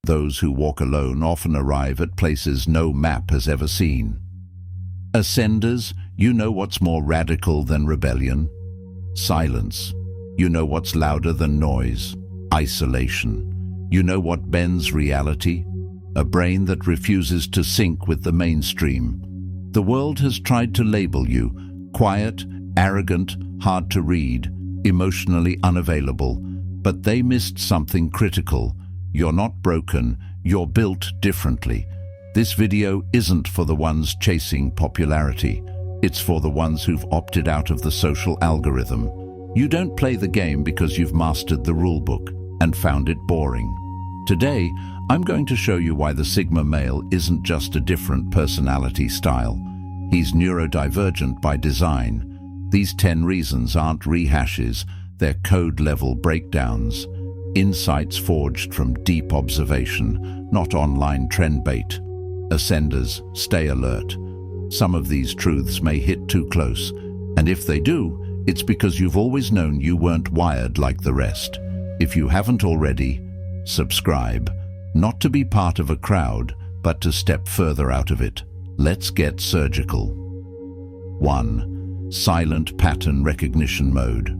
Those who walk alone often arrive at places no map has ever seen. Ascenders, you know what's more radical than rebellion? Silence. You know what's louder than noise? Isolation. You know what bends reality? A brain that refuses to sync with the mainstream. The world has tried to label you quiet, arrogant, hard to read, emotionally unavailable, but they missed something critical. You're not broken, you're built differently. This video isn't for the ones chasing popularity. It's for the ones who've opted out of the social algorithm. You don't play the game because you've mastered the rulebook and found it boring. Today, I'm going to show you why the Sigma male isn't just a different personality style. He's neurodivergent by design. These 10 reasons aren't rehashes, they're code-level breakdowns. Insights forged from deep observation, not online trend bait. Ascenders, stay alert. Some of these truths may hit too close, and if they do, it's because you've always known you weren't wired like the rest. If you haven't already, subscribe. Not to be part of a crowd, but to step further out of it. Let's get surgical. 1. Silent pattern recognition mode.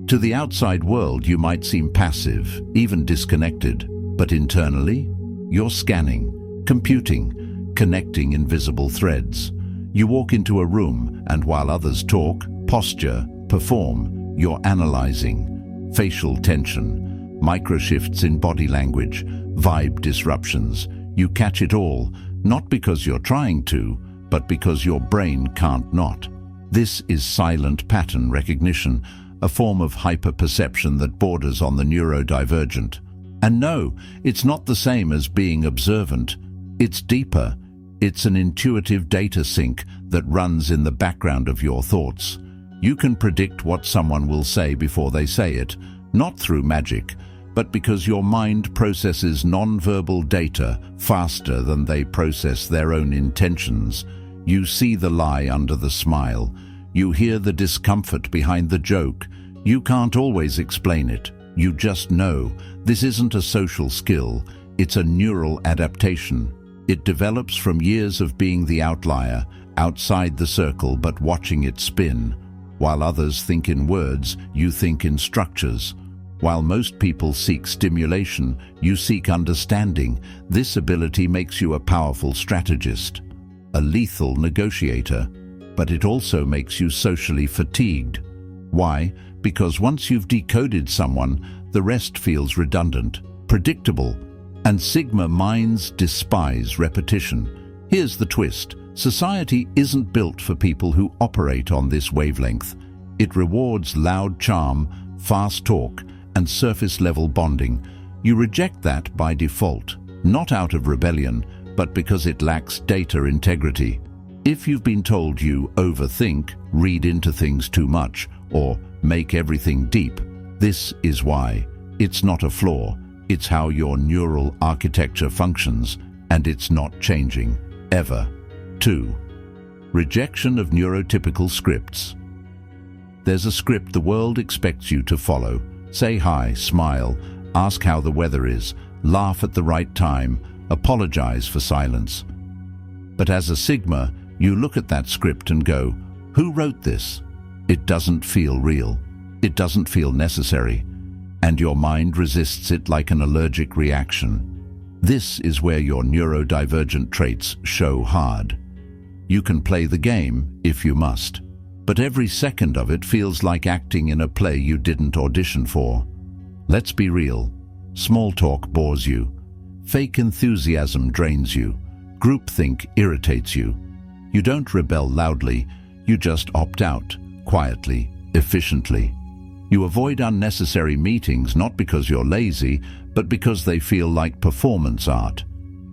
To the outside world, you might seem passive, even disconnected, but internally, you're scanning, computing, connecting invisible threads. You walk into a room, and while others talk, posture, perform, you're analyzing. Facial tension, microshifts in body language, vibe disruptions. You catch it all, not because you're trying to, but because your brain can't not. This is silent pattern recognition, a form of hyperperception that borders on the neurodivergent. And no, it's not the same as being observant. It's deeper. It's an intuitive data sync that runs in the background of your thoughts. You can predict what someone will say before they say it, not through magic, but because your mind processes non-verbal data faster than they process their own intentions. You see the lie under the smile. You hear the discomfort behind the joke. You can't always explain it. You just know. This isn't a social skill. It's a neural adaptation. It develops from years of being the outlier, outside the circle but watching it spin. While others think in words, you think in structures. While most people seek stimulation, you seek understanding. This ability makes you a powerful strategist, a lethal negotiator, but it also makes you socially fatigued. Why? Because once you've decoded someone, the rest feels redundant, predictable, and Sigma minds despise repetition. Here's the twist. Society isn't built for people who operate on this wavelength. It rewards loud charm, fast talk, and surface-level bonding. You reject that by default, not out of rebellion, but because it lacks data integrity. If you've been told you overthink, read into things too much, or make everything deep, this is why. It's not a flaw, it's how your neural architecture functions, and it's not changing, ever. 2. Rejection of neurotypical scripts. There's a script the world expects you to follow. Say hi, smile, ask how the weather is, laugh at the right time, apologize for silence. But as a Sigma, you look at that script and go, who wrote this? It doesn't feel real. It doesn't feel necessary. And your mind resists it like an allergic reaction. This is where your neurodivergent traits show hard. You can play the game if you must, but every second of it feels like acting in a play you didn't audition for. Let's be real. Small talk bores you. Fake enthusiasm drains you. Groupthink irritates you. You don't rebel loudly, you just opt out, quietly, efficiently. You avoid unnecessary meetings not because you're lazy, but because they feel like performance art.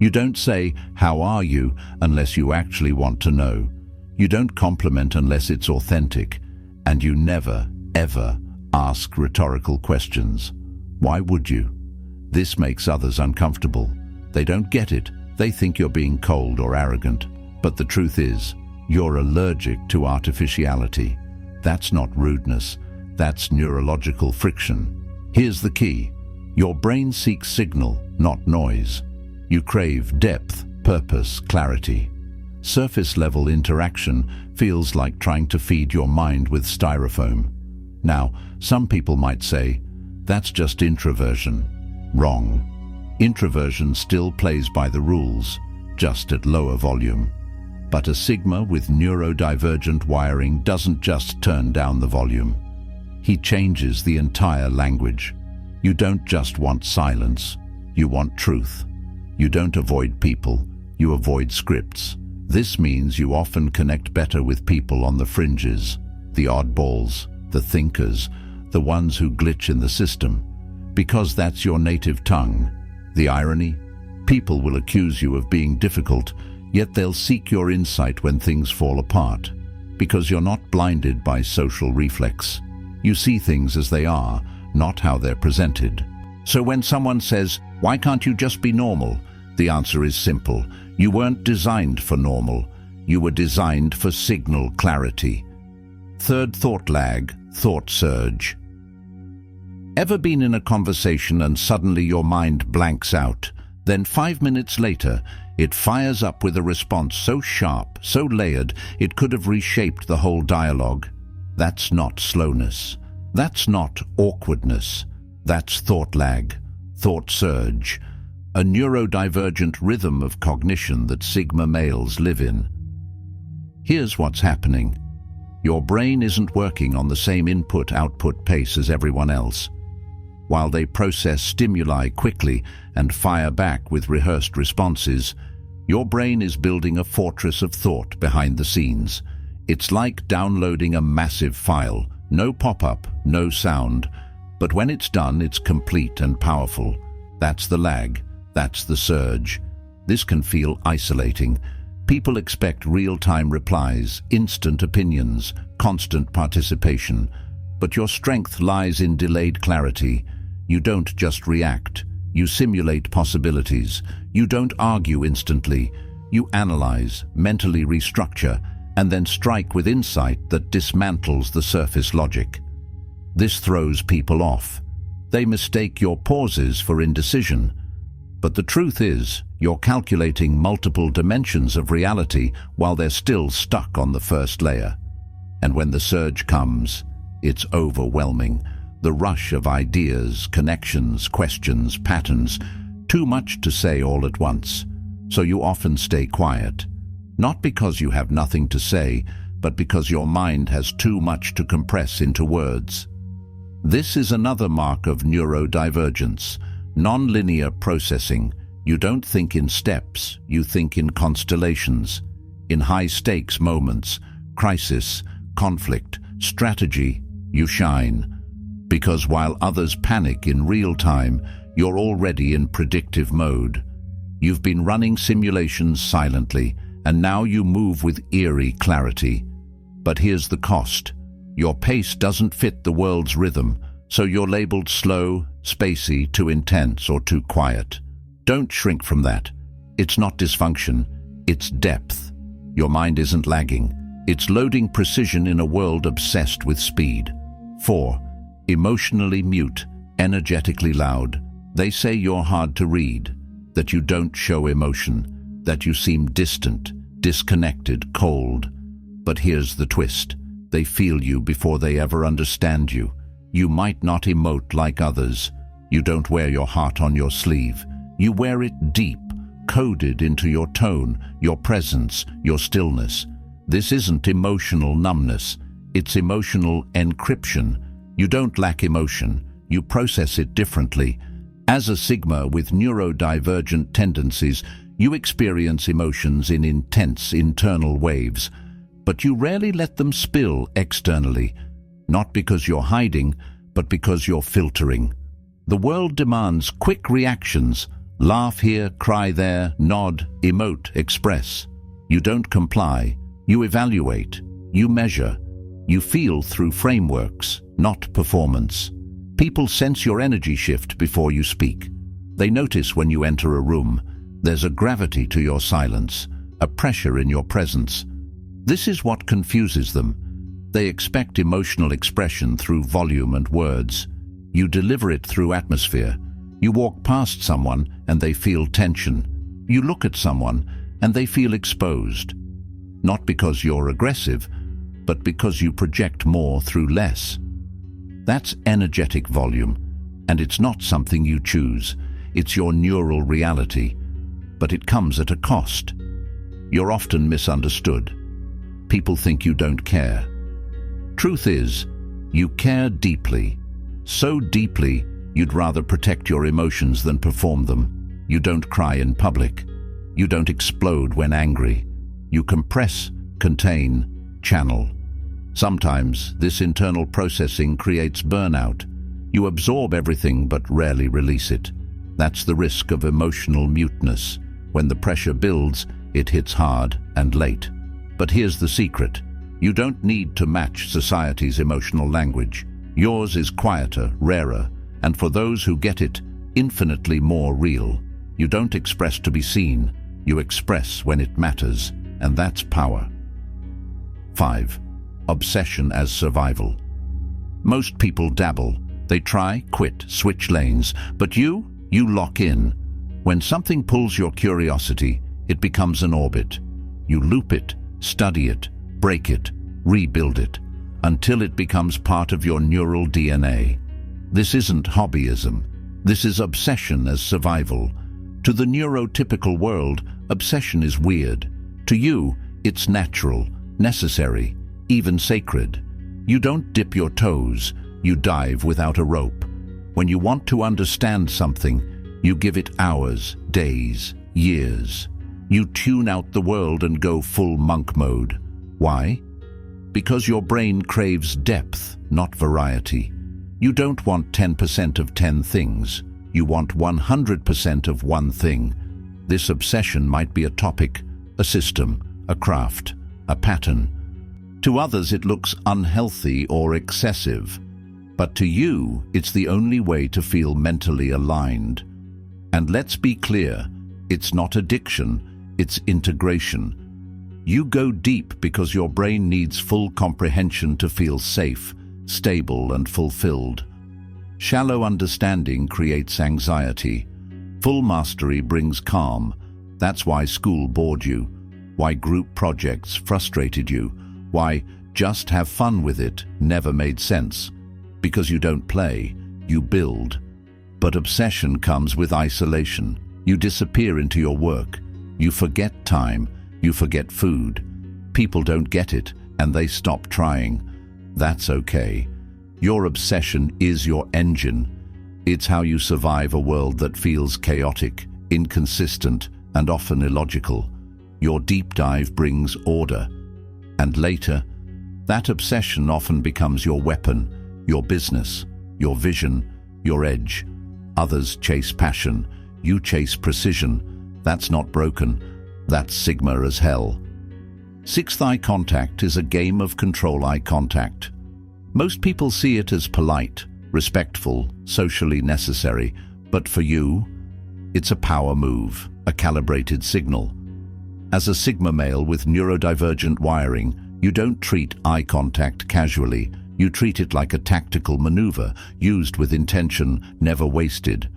You don't say, "How are you?" unless you actually want to know. You don't compliment unless it's authentic. And you never, ever ask rhetorical questions. Why would you? This makes others uncomfortable. They don't get it. They think you're being cold or arrogant. But the truth is, you're allergic to artificiality. That's not rudeness. That's neurological friction. Here's the key. Your brain seeks signal, not noise. You crave depth, purpose, clarity. Surface-level interaction feels like trying to feed your mind with styrofoam. Now, some people might say, that's just introversion. Wrong. Introversion still plays by the rules, just at lower volume. But a Sigma with neurodivergent wiring doesn't just turn down the volume. He changes the entire language. You don't just want silence, you want truth. You don't avoid people, you avoid scripts. This means you often connect better with people on the fringes, the oddballs, the thinkers, the ones who glitch in the system, because that's your native tongue. The irony? People will accuse you of being difficult, yet they'll seek your insight when things fall apart, because you're not blinded by social reflex. You see things as they are, not how they're presented. So when someone says, "Why can't you just be normal?" the answer is simple. You weren't designed for normal. You were designed for signal clarity. Third thought lag, thought surge. Ever been in a conversation and suddenly your mind blanks out? Then 5 minutes later, it fires up with a response so sharp, so layered, it could have reshaped the whole dialogue. That's not slowness. That's not awkwardness. That's thought lag, thought surge, a neurodivergent rhythm of cognition that Sigma males live in. Here's what's happening. Your brain isn't working on the same input-output pace as everyone else. While they process stimuli quickly and fire back with rehearsed responses, your brain is building a fortress of thought behind the scenes. It's like downloading a massive file. No pop-up, no sound. But when it's done, it's complete and powerful. That's the lag. That's the surge. This can feel isolating. People expect real-time replies, instant opinions, constant participation. But your strength lies in delayed clarity. You don't just react. You simulate possibilities. You don't argue instantly. You analyze, mentally restructure, and then strike with insight that dismantles the surface logic. This throws people off. They mistake your pauses for indecision. But the truth is, you're calculating multiple dimensions of reality while they're still stuck on the first layer. And when the surge comes, it's overwhelming. The rush of ideas, connections, questions, patterns, too much to say all at once. So you often stay quiet. Not because you have nothing to say, but because your mind has too much to compress into words. This is another mark of neurodivergence, non-linear processing. You don't think in steps, you think in constellations. In high-stakes moments, crisis, conflict, strategy, you shine. Because while others panic in real time, you're already in predictive mode. You've been running simulations silently, and now you move with eerie clarity. But here's the cost. Your pace doesn't fit the world's rhythm, so you're labeled slow, spacey, too intense, or too quiet. Don't shrink from that. It's not dysfunction, it's depth. Your mind isn't lagging. It's loading precision in a world obsessed with speed. 4. Emotionally mute, energetically loud. They say you're hard to read, that you don't show emotion, that you seem distant, disconnected, cold. But here's the twist. They feel you before they ever understand you. You might not emote like others. You don't wear your heart on your sleeve. You wear it deep, coded into your tone, your presence, your stillness. This isn't emotional numbness. It's emotional encryption. You don't lack emotion. You process it differently. As a Sigma with neurodivergent tendencies, you experience emotions in intense internal waves, but you rarely let them spill externally. Not because you're hiding, but because you're filtering. The world demands quick reactions. Laugh here, cry there, nod, emote, express. You don't comply. You evaluate. You measure. You feel through frameworks, not performance. People sense your energy shift before you speak. They notice when you enter a room. There's a gravity to your silence, a pressure in your presence. This is what confuses them. They expect emotional expression through volume and words. You deliver it through atmosphere. You walk past someone and they feel tension. You look at someone and they feel exposed. Not because you're aggressive, but because you project more through less. That's energetic volume, and it's not something you choose. It's your neural reality, but it comes at a cost. You're often misunderstood. People think you don't care. Truth is, you care deeply. So deeply, you'd rather protect your emotions than perform them. You don't cry in public. You don't explode when angry. You compress, contain, channel. Sometimes this internal processing creates burnout. You absorb everything but rarely release it. That's the risk of emotional muteness. When the pressure builds, it hits hard and late. But here's the secret. You don't need to match society's emotional language. Yours is quieter, rarer, and for those who get it, infinitely more real. You don't express to be seen. You express when it matters, and that's power. 5. Obsession as survival. Most people dabble. They try, quit, switch lanes. But you lock in. When something pulls your curiosity, it becomes an orbit. You loop it, study it, break it, rebuild it, until it becomes part of your neural DNA. This isn't hobbyism. This is obsession as survival. To the neurotypical world, obsession is weird. To you, it's natural, necessary, even sacred. You don't dip your toes, you dive without a rope. When you want to understand something, you give it hours, days, years. You tune out the world and go full monk mode. Why? Because your brain craves depth, not variety. You don't want 10% of 10 things. You want 100% of one thing. This obsession might be a topic, a system, a craft, a pattern. To others it looks unhealthy or excessive. But to you, it's the only way to feel mentally aligned. And let's be clear, it's not addiction, it's integration. You go deep because your brain needs full comprehension to feel safe, stable, and fulfilled. Shallow understanding creates anxiety. Full mastery brings calm. That's why school bored you, why group projects frustrated you, why just have fun with it never made sense. Because you don't play, you build. But obsession comes with isolation. You disappear into your work. You forget time. You forget food. People don't get it, and they stop trying. That's okay. Your obsession is your engine. It's how you survive a world that feels chaotic, inconsistent, and often illogical. Your deep dive brings order. And later, that obsession often becomes your weapon, your business, your vision, your edge. Others chase passion. You chase precision. That's not broken. That's Sigma as hell. Sixth eye contact is a game of control eye contact. Most people see it as polite, respectful, socially necessary, but for you, it's a power move, a calibrated signal. As a Sigma male with neurodivergent wiring, you don't treat eye contact casually. You treat it like a tactical maneuver, used with intention, never wasted.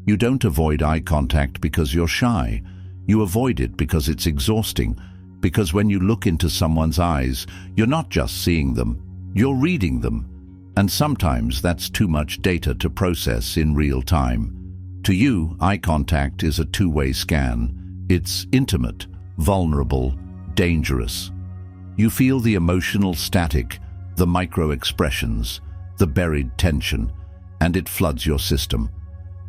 You don't avoid eye contact because you're shy. You avoid it because it's exhausting, because when you look into someone's eyes, you're not just seeing them, you're reading them. And sometimes that's too much data to process in real time. To you, eye contact is a two-way scan. It's intimate, vulnerable, dangerous. You feel the emotional static, the micro-expressions, the buried tension, and it floods your system.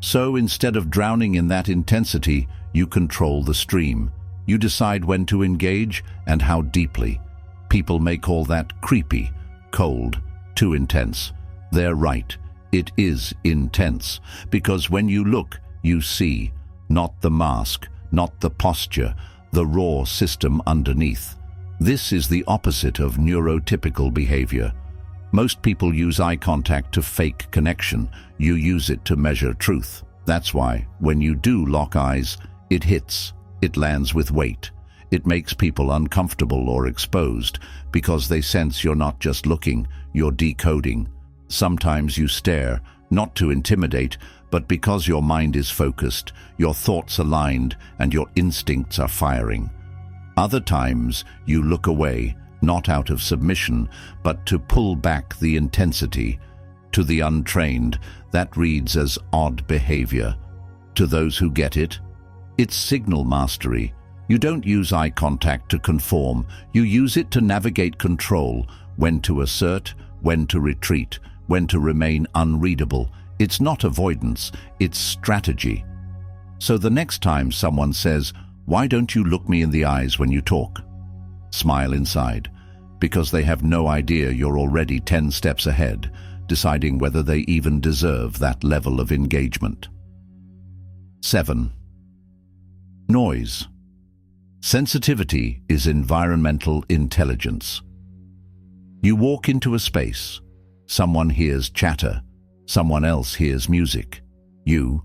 So instead of drowning in that intensity, you control the stream. You decide when to engage and how deeply. People may call that creepy, cold, too intense. They're right. It is intense, because when you look, you see, not the mask, not the posture, the raw system underneath. This is the opposite of neurotypical behavior. Most people use eye contact to fake connection. You use it to measure truth. That's why, when you do lock eyes, it hits. It lands with weight. It makes people uncomfortable or exposed, because they sense you're not just looking, you're decoding. Sometimes you stare, not to intimidate, but because your mind is focused, your thoughts aligned, and your instincts are firing. Other times, you look away, not out of submission, but to pull back the intensity. To the untrained, that reads as odd behavior. To those who get it, it's signal mastery. You don't use eye contact to conform. You use it to navigate control, when to assert, when to retreat, when to remain unreadable. It's not avoidance, it's strategy. So the next time someone says, "Why don't you look me in the eyes when you talk?" smile inside, because they have no idea you're already 10 steps ahead, deciding whether they even deserve that level of engagement. 7. Noise. Sensitivity is environmental intelligence. You walk into a space. Someone hears chatter. Someone else hears music. You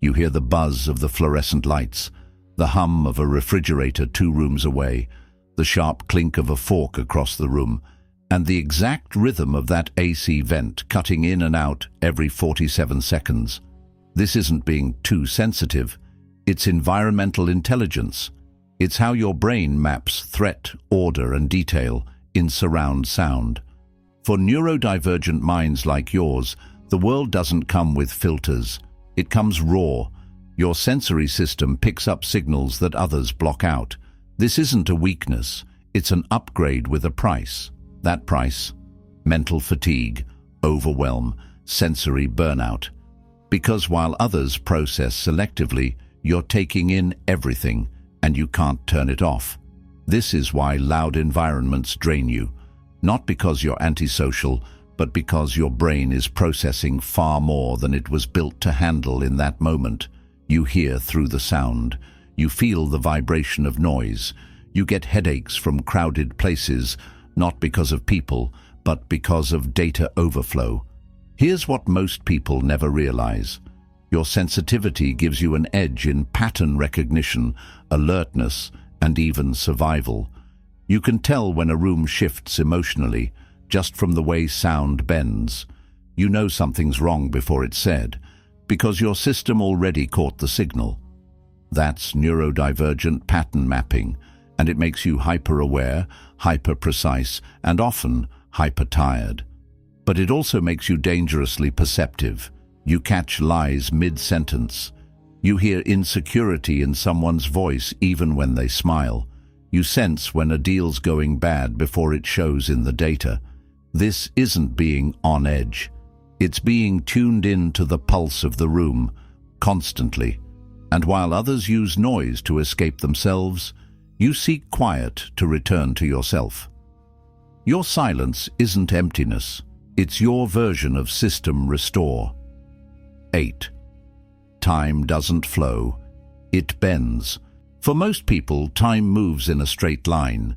hear the buzz of the fluorescent lights, the hum of a refrigerator 2 rooms away, the sharp clink of a fork across the room, and the exact rhythm of that AC vent cutting in and out every 47 seconds. This isn't being too sensitive. It's environmental intelligence. It's how your brain maps threat, order, and detail in surround sound. For neurodivergent minds like yours, the world doesn't come with filters. It comes raw. Your sensory system picks up signals that others block out. This isn't a weakness. It's an upgrade with a price. That price: mental fatigue, overwhelm, sensory burnout. Because while others process selectively, you're taking in everything, and you can't turn it off. This is why loud environments drain you. Not because you're antisocial, but because your brain is processing far more than it was built to handle in that moment. You hear through the sound. You feel the vibration of noise. You get headaches from crowded places, not because of people, but because of data overflow. Here's what most people never realize. Your sensitivity gives you an edge in pattern recognition, alertness, and even survival. You can tell when a room shifts emotionally, just from the way sound bends. You know something's wrong before it's said, because your system already caught the signal. That's neurodivergent pattern mapping, and it makes you hyper-aware, hyper-precise, and often hyper-tired. But it also makes you dangerously perceptive. You catch lies mid-sentence. You hear insecurity in someone's voice even when they smile. You sense when a deal's going bad before it shows in the data. This isn't being on edge. It's being tuned in to the pulse of the room, constantly. And while others use noise to escape themselves, you seek quiet to return to yourself. Your silence isn't emptiness. It's your version of system restore. 8. Time doesn't flow. It bends. For most people, time moves in a straight line.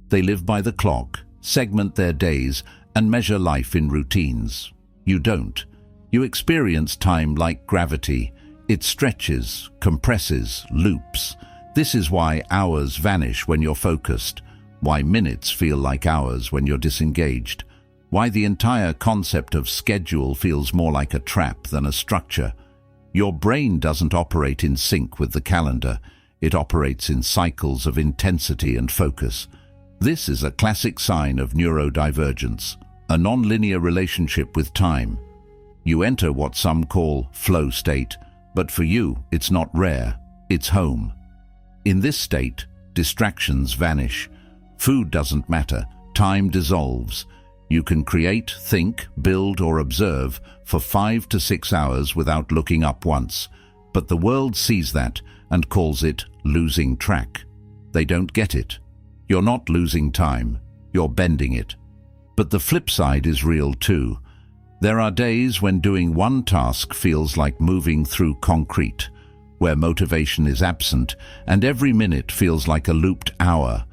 They live by the clock, segment their days, and measure life in routines. You don't. You experience time like gravity. It stretches, compresses, loops. This is why hours vanish when you're focused, why minutes feel like hours when you're disengaged, why the entire concept of schedule feels more like a trap than a structure. Your brain doesn't operate in sync with the calendar. It operates in cycles of intensity and focus. This is a classic sign of neurodivergence, a non-linear relationship with time. You enter what some call flow state, but for you, it's not rare, it's home. In this state, distractions vanish. Food doesn't matter, time dissolves. You can create, think, build, or observe for 5 to 6 hours without looking up once. But the world sees that and calls it losing track. They don't get it. You're not losing time, you're bending it. But the flip side is real too. There are days when doing one task feels like moving through concrete, where motivation is absent and every minute feels like a looped hour.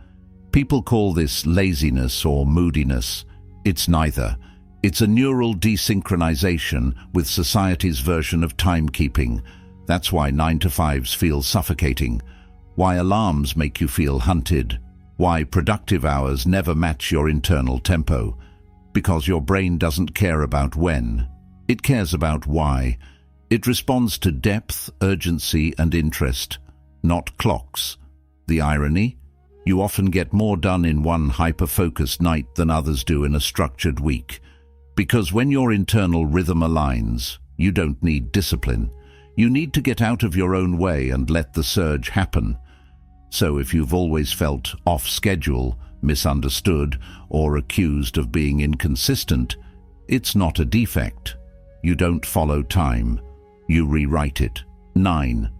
People call this laziness or moodiness. It's neither. It's a neural desynchronization with society's version of timekeeping. That's why 9-to-5s feel suffocating, why alarms make you feel hunted, why productive hours never match your internal tempo. Because your brain doesn't care about when, it cares about why. It responds to depth, urgency, and interest, not clocks. The irony? You often get more done in one hyper-focused night than others do in a structured week. Because when your internal rhythm aligns, you don't need discipline. You need to get out of your own way and let the surge happen. So if you've always felt off schedule, misunderstood, or accused of being inconsistent, it's not a defect. You don't follow time. You rewrite it. 9.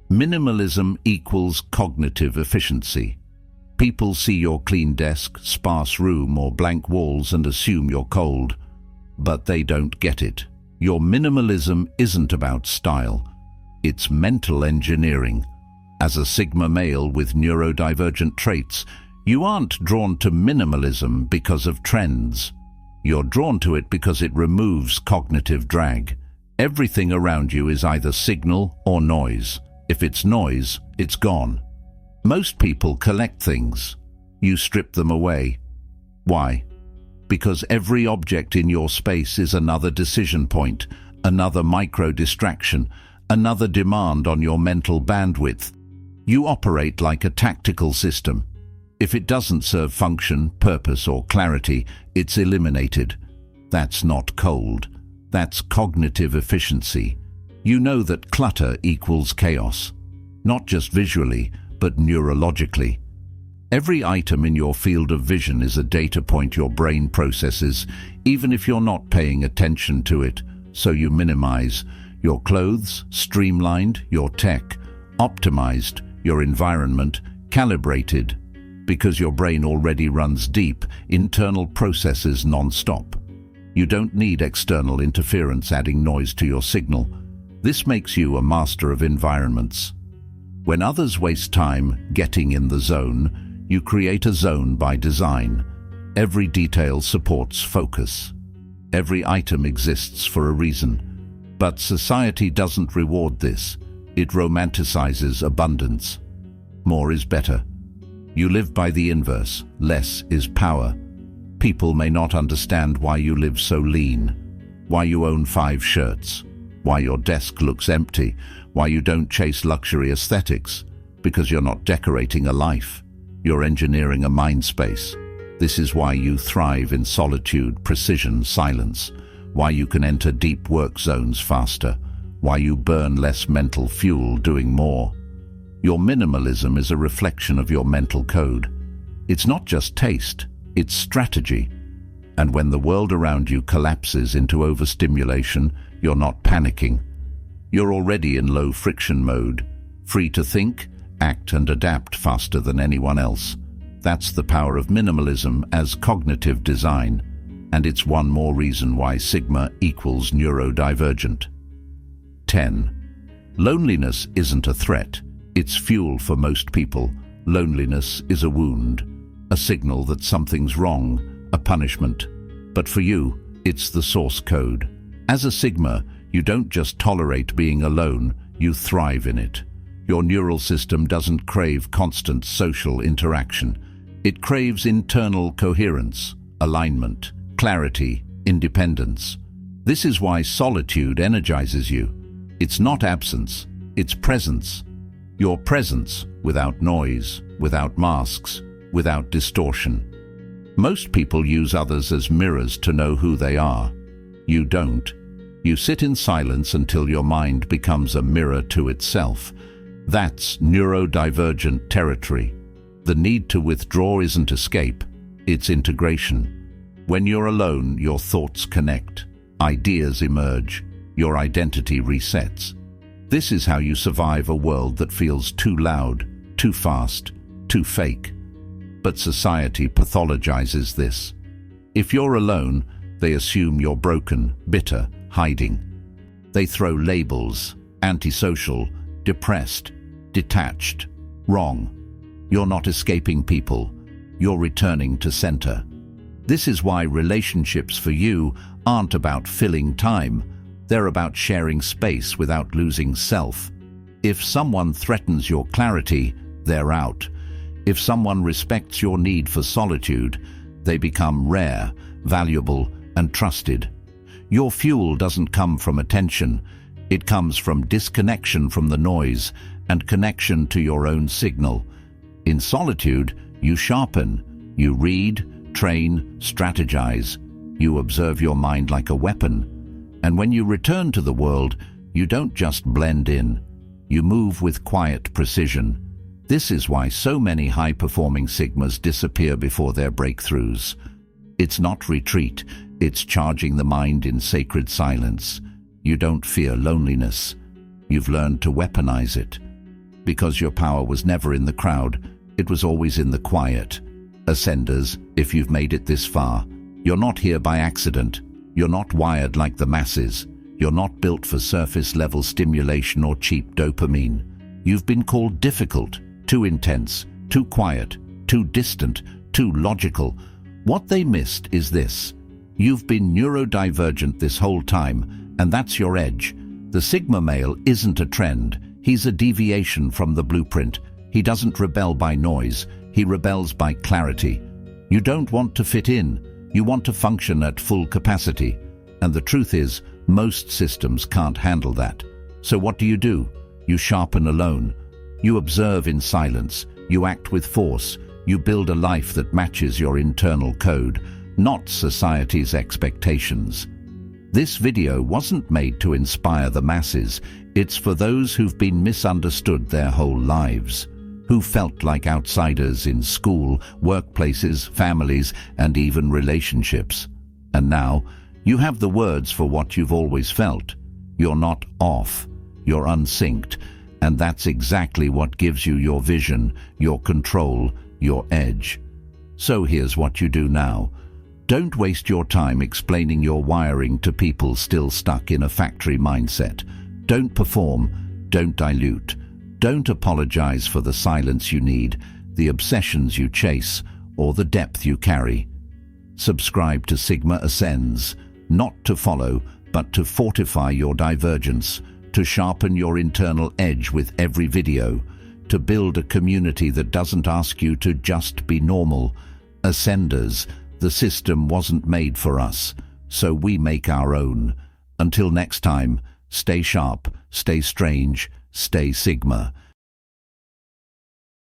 Minimalism equals cognitive efficiency. People see your clean desk, sparse room, or blank walls and assume you're cold. But they don't get it. Your minimalism isn't about style. It's mental engineering. As a Sigma male with neurodivergent traits, you aren't drawn to minimalism because of trends. You're drawn to it because it removes cognitive drag. Everything around you is either signal or noise. If it's noise, it's gone. Most people collect things. You strip them away. Why? Because every object in your space is another decision point, another micro-distraction, another demand on your mental bandwidth. You operate like a tactical system. If it doesn't serve function, purpose, or clarity, it's eliminated. That's not cold. That's cognitive efficiency. You know that clutter equals chaos, not just visually, but neurologically. Every item in your field of vision is a data point your brain processes, even if you're not paying attention to it, so you minimize. Your clothes, streamlined, your tech, optimized, your environment, calibrated, because your brain already runs deep, internal processes non-stop. You don't need external interference adding noise to your signal. This makes you a master of environments. When others waste time getting in the zone, you create a zone by design. Every detail supports focus. Every item exists for a reason. But society doesn't reward this. It romanticizes abundance. More is better. You live by the inverse. Less is power. People may not understand why you live so lean, why you own 5 shirts, why your desk looks empty, why you don't chase luxury aesthetics, because you're not decorating a life. You're engineering a mind space. This is why you thrive in solitude, precision, silence, why you can enter deep work zones faster, why you burn less mental fuel doing more. Your minimalism is a reflection of your mental code. It's not just taste, it's strategy. And when the world around you collapses into overstimulation, you're not panicking. You're already in low-friction mode, free to think, act and adapt faster than anyone else. That's the power of minimalism as cognitive design, and it's one more reason why Sigma equals neurodivergent. 10. Loneliness isn't a threat. It's fuel for most people. Loneliness is a wound, a signal that something's wrong, a punishment. But for you, it's the source code. As a Sigma, you don't just tolerate being alone, you thrive in it. Your neural system doesn't crave constant social interaction. It craves internal coherence, alignment, clarity, independence. This is why solitude energizes you. It's not absence, it's presence. Your presence, without noise, without masks, without distortion. Most people use others as mirrors to know who they are. You don't. You sit in silence until your mind becomes a mirror to itself. That's neurodivergent territory. The need to withdraw isn't escape, it's integration. When you're alone, your thoughts connect, ideas emerge, your identity resets. This is how you survive a world that feels too loud, too fast, too fake. But society pathologizes this. If you're alone, they assume you're broken, bitter, hiding. They throw labels: antisocial, depressed, detached, wrong. You're not escaping people, you're returning to center. This is why relationships for you aren't about filling time, they're about sharing space without losing self. If someone threatens your clarity, they're out. If someone respects your need for solitude, they become rare, valuable, and trusted. Your fuel doesn't come from attention, It comes from disconnection from the noise and connection to your own signal. In solitude, you sharpen, you read, train, strategize. You observe your mind like a weapon. And when you return to the world, you don't just blend in. You move with quiet precision. This is why so many high-performing Sigmas disappear before their breakthroughs. It's not retreat, it's charging the mind in sacred silence. You don't fear loneliness. You've learned to weaponize it. Because your power was never in the crowd, it was always in the quiet. Ascenders, if you've made it this far, you're not here by accident. You're not wired like the masses. You're not built for surface-level stimulation or cheap dopamine. You've been called difficult, too intense, too quiet, too distant, too logical. What they missed is this. You've been neurodivergent this whole time, and that's your edge. The Sigma male isn't a trend. He's a deviation from the blueprint. He doesn't rebel by noise. He rebels by clarity. You don't want to fit in. You want to function at full capacity. And the truth is, most systems can't handle that. So what do? You sharpen alone. You observe in silence. You act with force. You build a life that matches your internal code, not society's expectations. This video wasn't made to inspire the masses. It's for those who've been misunderstood their whole lives, who felt like outsiders in school, workplaces, families, and even relationships. And now, you have the words for what you've always felt. You're not off. You're unsynced. And that's exactly what gives you your vision, your control, your edge. So here's what you do now. Don't waste your time explaining your wiring to people still stuck in a factory mindset. Don't perform. Don't dilute. Don't apologize for the silence you need, the obsessions you chase, or the depth you carry. Subscribe to Sigma Ascends, not to follow, but to fortify your divergence, to sharpen your internal edge with every video, to build a community that doesn't ask you to just be normal. Ascenders, the system wasn't made for us, so we make our own. Until next time, stay sharp, stay strange, stay Sigma.